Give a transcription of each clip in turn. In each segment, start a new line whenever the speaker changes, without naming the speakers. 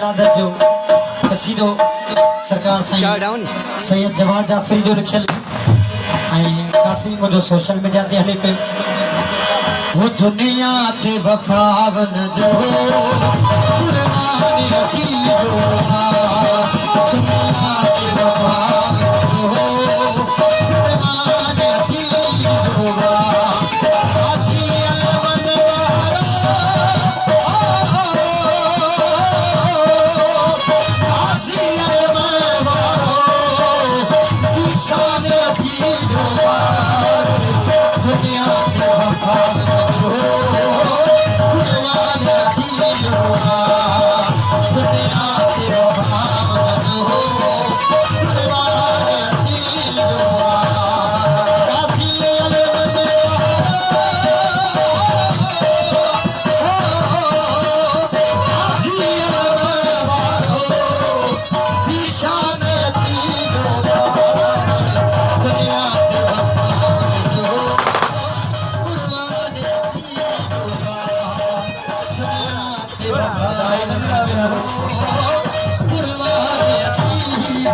जनादत जो कसीदो सरकार साईं सैयद जवाद जाफरी जो लिखियल काफ़ी मुझे सोशल मीडिया ते हले पे वो दुनिया ते वफावन जो कुर्बानी थी दुनिया ते वफावन जो कुर्बानी थी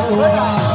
Hola.